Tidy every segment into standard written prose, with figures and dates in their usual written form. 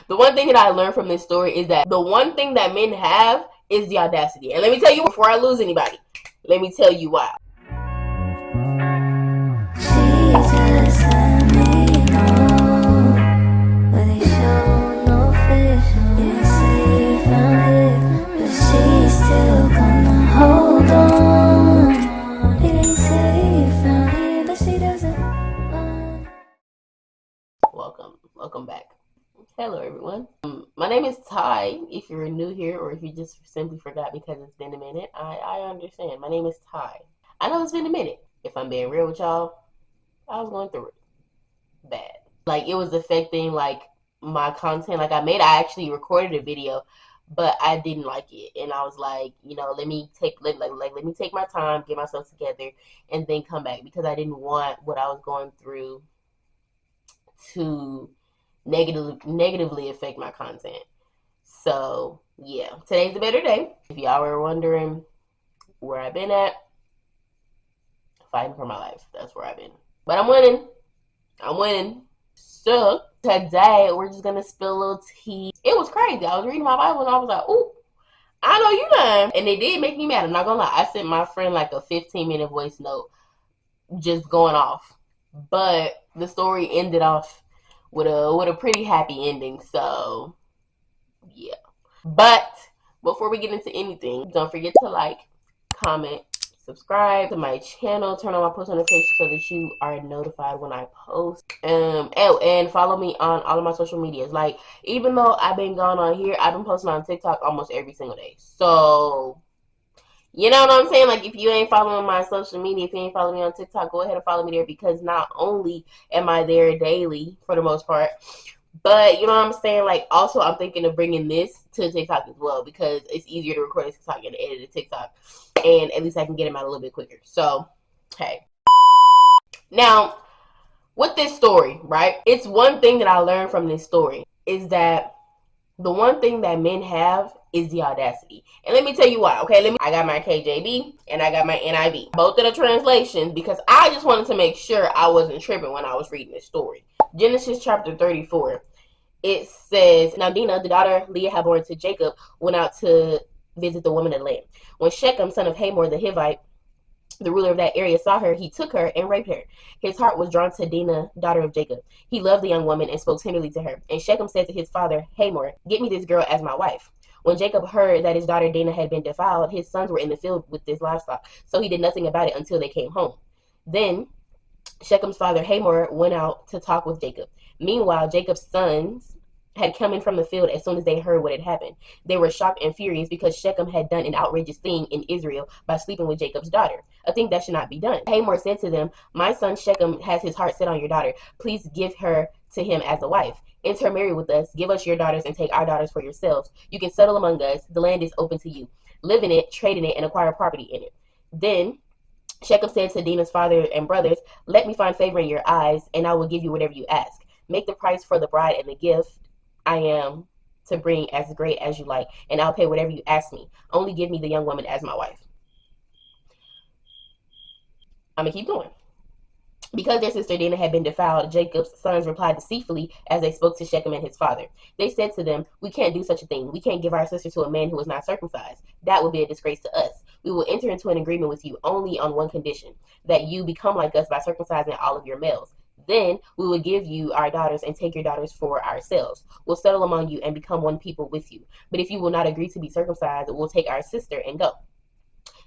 The one thing that I learned from this story is that the one thing that men have is the audacity. And let me tell you, before I lose anybody, let me tell you why. Jesus, let me know, but they show no fish. They say you found it, but she's still gonna hold on. They say you found it, but she doesn't want. Welcome back. Hello, everyone. My name is Ty. If you're new here or if you just simply forgot because it's been a minute, I understand. My name is Ty. I know it's been a minute. If I'm being real with y'all, I was going through it bad. Like, it was affecting like my content. Like, I actually recorded a video, but I didn't like it, and I was like, let me take my time, get myself together, and then come back, because I didn't want what I was going through to negatively affect my content. So yeah, today's a better day. If y'all were wondering where I've been at, fighting for my life. That's where I've been. But I'm winning. So today we're just gonna spill a little tea. It was crazy. I was reading my Bible and I was like, ooh, I know you lying. And it did make me mad. I'm not gonna lie. I sent my friend like a 15-minute voice note just going off. But the story ended off with a pretty happy ending. So yeah. But before we get into anything, don't forget to like, comment, subscribe to my channel, turn on my post notifications so that you are notified when I post. And follow me on all of my social medias. Like, even though I've been gone on here, I've been posting on TikTok almost every single day. So, you know what I'm saying? Like, if you ain't following my social media, if you ain't following me on TikTok, go ahead and follow me there, because not only am I there daily for the most part, but you know what I'm saying? Like, also I'm thinking of bringing this to TikTok as well, because it's easier to record a TikTok and edit a TikTok, and at least I can get them out a little bit quicker. So, hey. Now, with this story, right? It's one thing that I learned from this story is that the one thing that men have is the audacity. And let me tell you why, okay? I got my KJV and I got my NIV. Both of the translations, because I just wanted to make sure I wasn't tripping when I was reading this story. Genesis chapter 34. It says, now Dinah, the daughter Leah had born to Jacob, went out to visit the woman of the land. When Shechem, son of Hamor the Hivite, the ruler of that area, saw her, he took her and raped her. His heart was drawn to Dinah, daughter of Jacob. He loved the young woman and spoke tenderly to her. And Shechem said to his father Hamor, get me this girl as my wife. When Jacob heard that his daughter Dinah had been defiled, his sons were in the field with this livestock, so he did nothing about it until they came home. Then Shechem's father Hamor went out to talk with Jacob. Meanwhile, Jacob's sons had come in from the field as soon as they heard what had happened. They were shocked and furious because Shechem had done an outrageous thing in Israel by sleeping with Jacob's daughter, a thing that should not be done. Hamor said to them, my son Shechem has his heart set on your daughter. Please give her to him as a wife. Intermarry with us, give us your daughters, and take our daughters for yourselves. You can settle among us. The land is open to you. Live in it, trade in it, and acquire property in it. Then Shechem said to Dinah's father and brothers, let me find favor in your eyes, and I will give you whatever you ask. Make the price for the bride and the gift I am to bring as great as you like, and I'll pay whatever you ask me. Only give me the young woman as my wife. I'm going to keep going. Because their sister Dinah had been defiled, Jacob's sons replied deceitfully as they spoke to Shechem and his father. They said to them, we can't do such a thing. We can't give our sister to a man who is not circumcised. That would be a disgrace to us. We will enter into an agreement with you only on one condition, that you become like us by circumcising all of your males. Then we will give you our daughters and take your daughters for ourselves. We'll settle among you and become one people with you. But if you will not agree to be circumcised, we'll take our sister and go.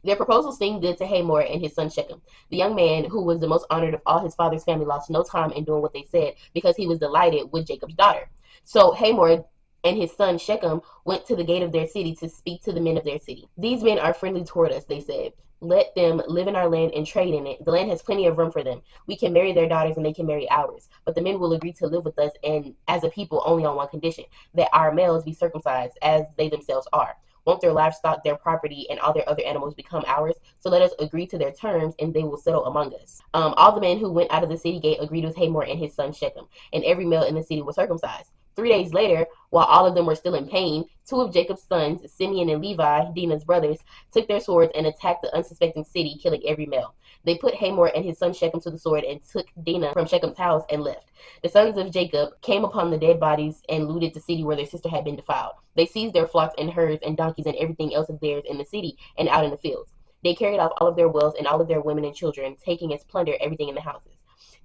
Their proposal seemed good to Hamor and his son Shechem. The young man, who was the most honored of all his father's family, lost no time in doing what they said, because he was delighted with Jacob's daughter. So Hamor and his son Shechem went to the gate of their city to speak to the men of their city. These men are friendly toward us, they said. Let them live in our land and trade in it. The land has plenty of room for them. We can marry their daughters and they can marry ours. But the men will agree to live with us and as a people only on one condition, that our males be circumcised as they themselves are. Won't their livestock, their property, and all their other animals become ours? So let us agree to their terms, and they will settle among us. All the men who went out of the city gate agreed with Hamor and his son Shechem, and every male in the city was circumcised. 3 days later, while all of them were still in pain, two of Jacob's sons, Simeon and Levi, Dinah's brothers, took their swords and attacked the unsuspecting city, killing every male. They put Hamor and his son Shechem to the sword and took Dinah from Shechem's house and left. The sons of Jacob came upon the dead bodies and looted the city where their sister had been defiled. They seized their flocks and herds and donkeys and everything else of theirs in the city and out in the fields. They carried off all of their wealth and all of their women and children, taking as plunder everything in the houses.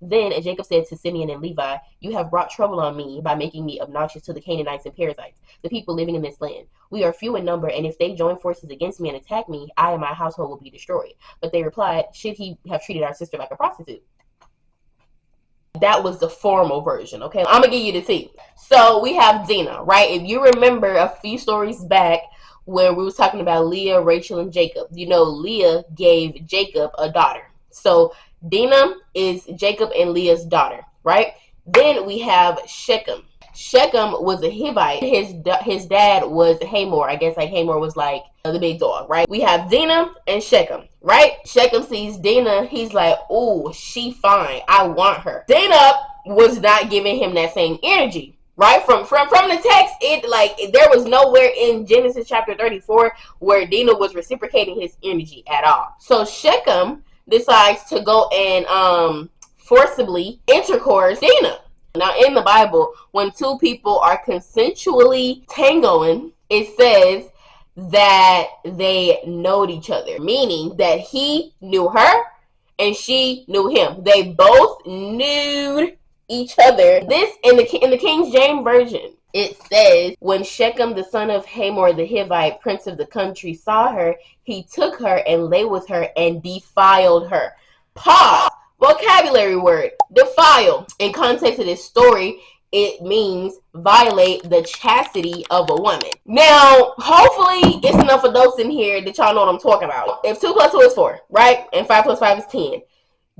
Then Jacob said to Simeon and Levi, "You have brought trouble on me by making me obnoxious to the Canaanites and Perizzites, the people living in this land. We are few in number, and if they join forces against me and attack me, I and my household will be destroyed." But they replied, "Should he have treated our sister like a prostitute?" That was the formal version, okay? I'm gonna give you the tea. So we have Dinah, right? If you remember a few stories back when we was talking about Leah, Rachel, and Jacob, you know, Leah gave Jacob a daughter. So Dinah is Jacob and Leah's daughter, right? Then we have Shechem. Shechem was a Hivite. His dad was Hamor. I guess like Hamor was like the big dog, right? We have Dinah and Shechem, right? Shechem sees Dinah. He's like, "Ooh, she fine. I want her." Dinah was not giving him that same energy, right? From the text, it like there was nowhere in Genesis chapter 34 where Dinah was reciprocating his energy at all. So Shechem decides to go and forcibly intercourse Dinah. Now, in the Bible, when two people are consensually tangoing, it says that they knowed each other, meaning that he knew her and she knew him. They both knew each other. This in the King James Version, it says, "When Shechem, the son of Hamor the Hivite, prince of the country, saw her, he took her and lay with her and defiled her." Pause. Vocabulary word, defile. In context of this story, it means violate the chastity of a woman. Now, hopefully, it's enough adults in here that y'all know what I'm talking about. If 2 plus 2 is 4, right? And 5 plus 5 is 10.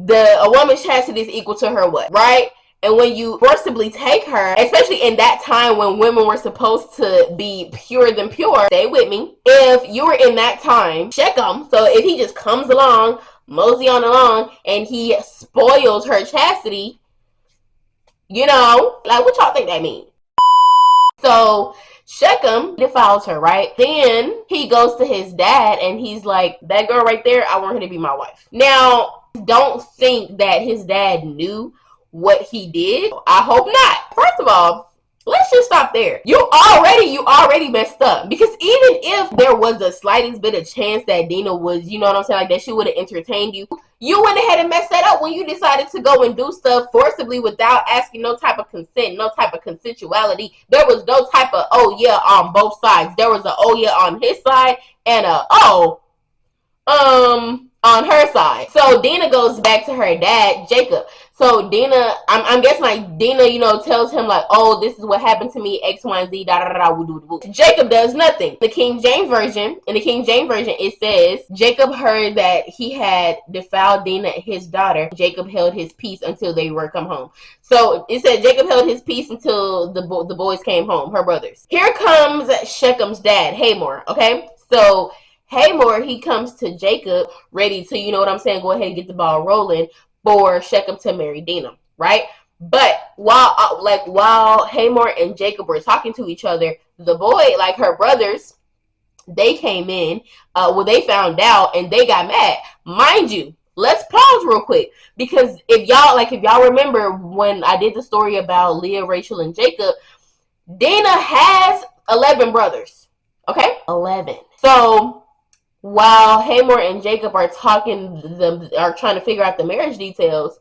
A woman's chastity is equal to her what, right? And when you forcibly take her, especially in that time when women were supposed to be purer than pure, stay with me. If you were in that time, Shechem, so if he just comes along, mosey on along, and he spoils her chastity, you know, like what y'all think that means? So Shechem defiles her, right? Then he goes to his dad and he's like, "That girl right there, I want her to be my wife." Now, don't think that his dad knew what he did. I hope not. First of all, let's just stop there. You already messed up. Because even if there was the slightest bit of chance that Dinah was, you know what I'm saying, like that she would have entertained you, you went ahead and messed that up when you decided to go and do stuff forcibly without asking no type of consent, no type of consensuality. There was no type of "oh yeah" on both sides. There was a "oh yeah" on his side and a "oh" on her side. So Dinah goes back to her dad, Jacob. So Dinah, I'm guessing like Dinah, you know, tells him like, "Oh, this is what happened to me, X, Y, and Z, da da da da, woo doo woo." Jacob does nothing. In the King James Version, it says, "Jacob heard that he had defiled Dinah, his daughter. Jacob held his peace until they were come home." So it said Jacob held his peace until the boys came home, her brothers. Here comes Shechem's dad, Hamor, okay? So Hamor, he comes to Jacob ready to, you know what I'm saying, go ahead and get the ball rolling for Shechem to marry Dinah, right? But while Hamor and Jacob were talking to each other, the boy, like her brothers, they came in, they found out and they got mad. Mind you, let's pause real quick, because if y'all remember when I did the story about Leah, Rachel, and Jacob, Dinah has 11 brothers, okay? 11. So while Hamor and Jacob are trying to figure out the marriage details,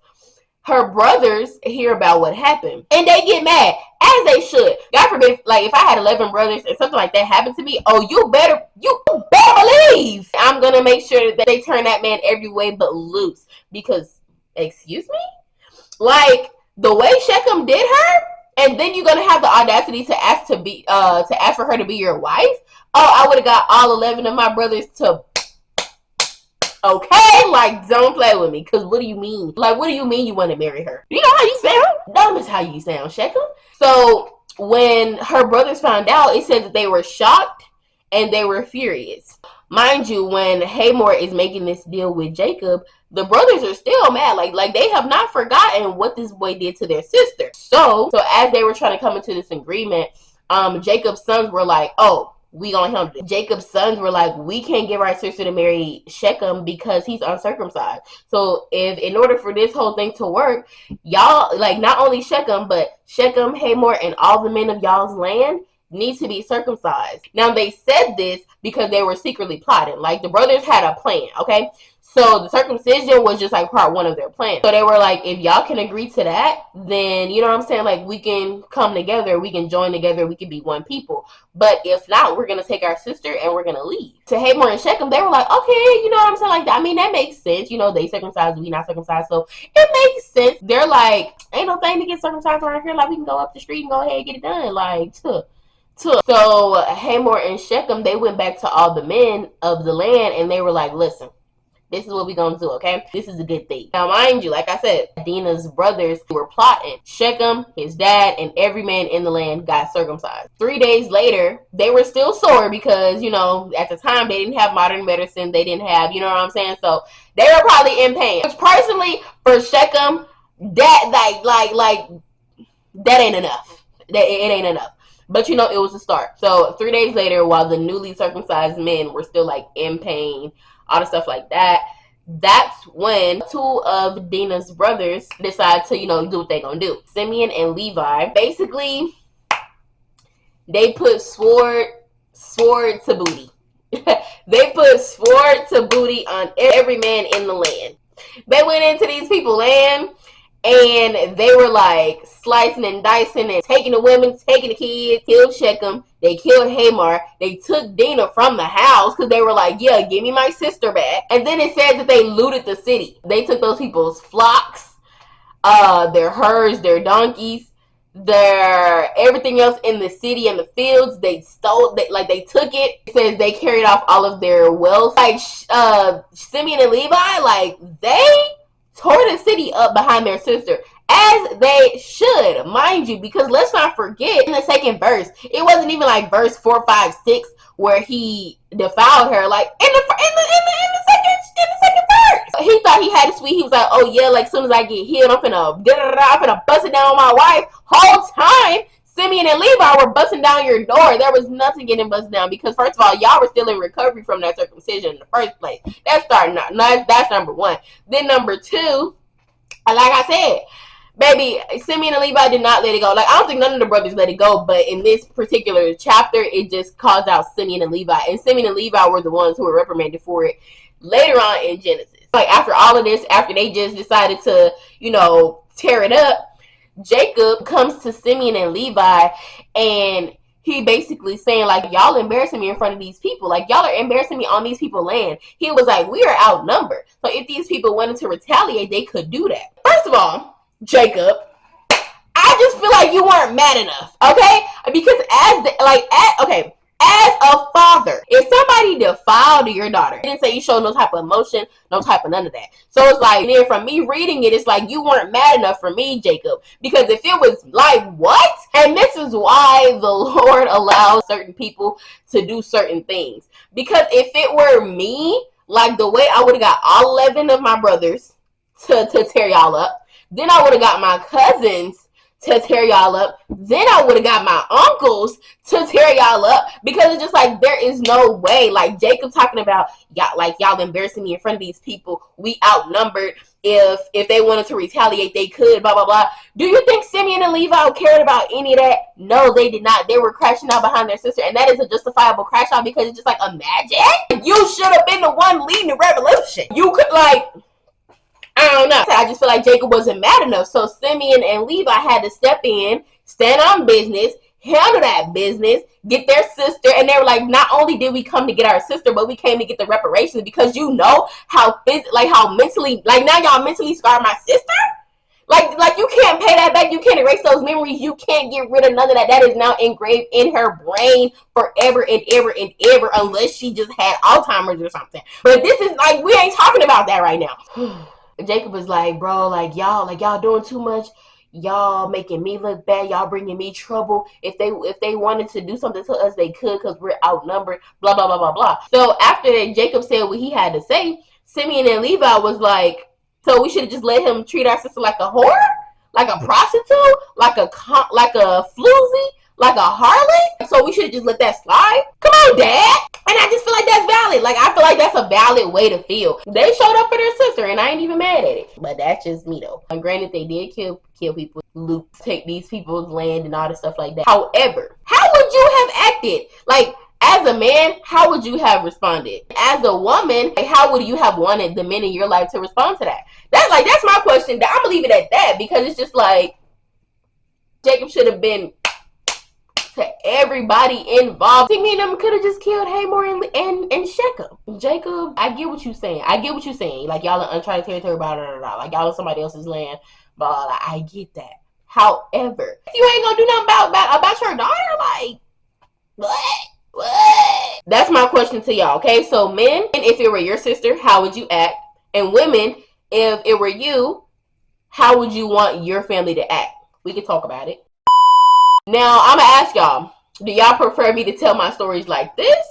her brothers hear about what happened and they get mad, as they should. God forbid, like if I had 11 brothers and something like that happened to me, oh, you better believe I'm gonna make sure that they turn that man every way but loose. Because, excuse me, like the way Shechem did her, and then you're gonna have the audacity to ask for her to be your wife. Oh, I would have got all 11 of my brothers to, okay, like, don't play with me. Because what do you mean? Like, what do you mean you want to marry her? You know how you sound? Dumb is how you sound, Shechem. So, when her brothers found out, it said that they were shocked and they were furious. Mind you, when Hamor is making this deal with Jacob, the brothers are still mad. Like they have not forgotten what this boy did to their sister. So as they were trying to come into this agreement, Jacob's sons were like, "Oh, we gonna handle it. Jacob's sons were like, we can't give our sister to marry Shechem because he's uncircumcised. So if in order for this whole thing to work, y'all, like, not only Shechem, but Shechem, Hamor, and all the men of y'all's land need to be circumcised. Now they said this because they were secretly plotting. Like, the brothers had a plan, okay? So the circumcision was just like part one of their plan. So they were like, if y'all can agree to that, then, you know what I'm saying, like, we can come together, we can join together, we can be one people. But if not, we're going to take our sister and we're going to leave. To Hamor and Shechem, they were like, okay, you know what I'm saying, like, I mean, that makes sense. You know, they circumcised, we not circumcised, so it makes sense. They're like, ain't no thing to get circumcised around here. Like, we can go up the street and go ahead and get it done. Like, So Hamor and Shechem, they went back to all the men of the land and they were like, listen, this is what we're going to do, okay? This is a good thing. Now, mind you, like I said, Dinah's brothers were plotting. Shechem, his dad, and every man in the land got circumcised. 3 days later, they were still sore because, you know, at the time, they didn't have modern medicine. They didn't have, you know what I'm saying? So, they were probably in pain. Which, personally, for Shechem, that ain't enough. It ain't enough. But, you know, it was a start. So, 3 days later, while the newly circumcised men were still, like, in pain, all the stuff like that, that's when two of Dinah's brothers decide to, you know, do what they gonna do. Simeon and Levi, basically, they put sword to booty. They put sword to booty on every man in the land. They went into these people's land, and they were like slicing and dicing and taking the women, taking the kids, killed Shechem. They killed Hamor. They took Dinah from the house because they were like, yeah, give me my sister back. And then it says that they looted the city. They took those people's flocks, their herds, their donkeys, their everything else in the city and the fields. They stole, they took it. It says they carried off all of their wealth. Like, Simeon and Levi, like, they tore the city up behind their sister, as they should, mind you, because let's not forget, in the second verse, it wasn't even like verse 4, 5, 6 where he defiled her. Like, in the second verse, he thought he had it sweet. He was like, oh yeah, like, as soon as I get healed, I'm finna bust it down on my wife. Whole time Simeon and Levi were busting down your door, there was nothing getting busted down because, first of all, y'all were still in recovery from that circumcision in the first place. That's number one. Then number two, like I said, baby, Simeon and Levi did not let it go. Like, I don't think none of the brothers let it go, but in this particular chapter, it just calls out Simeon and Levi. And Simeon and Levi were the ones who were reprimanded for it later on in Genesis. Like, after all of this, after they just decided to, you know, tear it up, Jacob comes to Simeon and Levi, and he basically saying, like, y'all embarrassing me in front of these people. Like, y'all are embarrassing me on these people's land. He was like, we are outnumbered. So if these people wanted to retaliate, they could do that. First of all, Jacob, I just feel like you weren't mad enough, okay? Because as a father, if somebody defiled your daughter, didn't say you showed no type of emotion, no type of none of that. So it's like, then from me reading it, it's like you weren't mad enough for me, Jacob. Because if it was like, what? And this is why the Lord allows certain people to do certain things. Because if it were me, like the way I would have got all 11 of my brothers to tear y'all up, then I would have got my cousins to tear y'all up, then I would have got my uncles to tear y'all up, because it's just like, there is no way. Like, Jacob talking about, y'all embarrassing me in front of these people, we outnumbered, if they wanted to retaliate, they could, blah, blah, blah. Do you think Simeon and Levi cared about any of that? No, they did not. They were crashing out behind their sister, and that is a justifiable crash out, because it's just like, imagine, you should have been the one leading the revolution. You could, like, I don't know. I just feel like Jacob wasn't mad enough. So Simeon and Levi had to step in, stand on business, handle that business, get their sister. And they were like, not only did we come to get our sister, but we came to get the reparations, because you know how mentally, like, now y'all mentally scarred my sister. Like you can't pay that back. You can't erase those memories. You can't get rid of none of that. That is now engraved in her brain forever and ever and ever, unless she just had Alzheimer's or something. But this is like, we ain't talking about that right now. Jacob was like, bro, like y'all doing too much. Y'all making me look bad. Y'all bringing me trouble. If they wanted to do something to us, they could, because we're outnumbered. Blah, blah, blah, blah, blah. So after that, Jacob said what he had to say. Simeon and Levi was like, so we should have just let him treat our sister like a whore? Like a prostitute? Like a floozy? Like a harlot? So we should have just let that slide? Come know, Dad. And I just feel like that's valid. Like, I feel like that's a valid way to feel. They showed up for their sister, and I ain't even mad at it. But that's just me, though. And granted, they did kill people, loot, take these people's land and all this stuff like that. However, how would you have acted? Like, as a man, how would you have responded? As a woman, like, how would you have wanted the men in your life to respond to that? That's my question. I'm gonna leave it at that, because it's just like Jacob should have been to everybody involved. See, me and them could have just killed Hamor and Shechem. Jacob, I get what you're saying. Like, y'all are uncharted territory, blah, blah, blah. Like, y'all on somebody else's land, blah, blah. I get that. However, if you ain't gonna do nothing about your daughter, like, what? That's my question to y'all, okay? So, men, if it were your sister, how would you act? And women, if it were you, how would you want your family to act? We can talk about it. Now, I'm going to ask y'all, do y'all prefer me to tell my stories like this?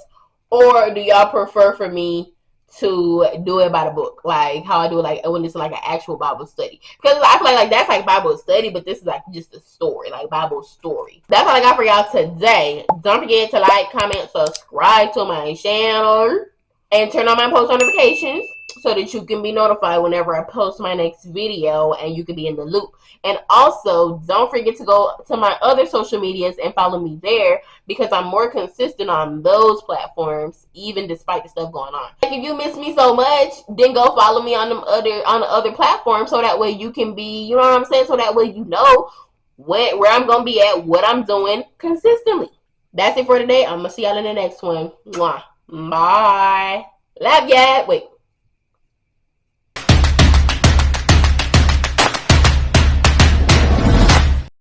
Or do y'all prefer for me to do it by the book? Like, how I do it, like, when it's like an actual Bible study. Because I feel like that's like Bible study, but this is like just a story, like Bible story. That's all I got for y'all today. Don't forget to like, comment, subscribe to my channel, and turn on my post notifications so that you can be notified whenever I post my next video and you can be in the loop. And also, don't forget to go to my other social medias and follow me there, because I'm more consistent on those platforms, even despite the stuff going on. Like, if you miss me so much, then go follow me on the other platforms, so that way you can be, you know what I'm saying? So that way you know where I'm going to be at, what I'm doing consistently. That's it for today. I'm going to see y'all in the next one. Mwah. Bye. Love ya. Wait.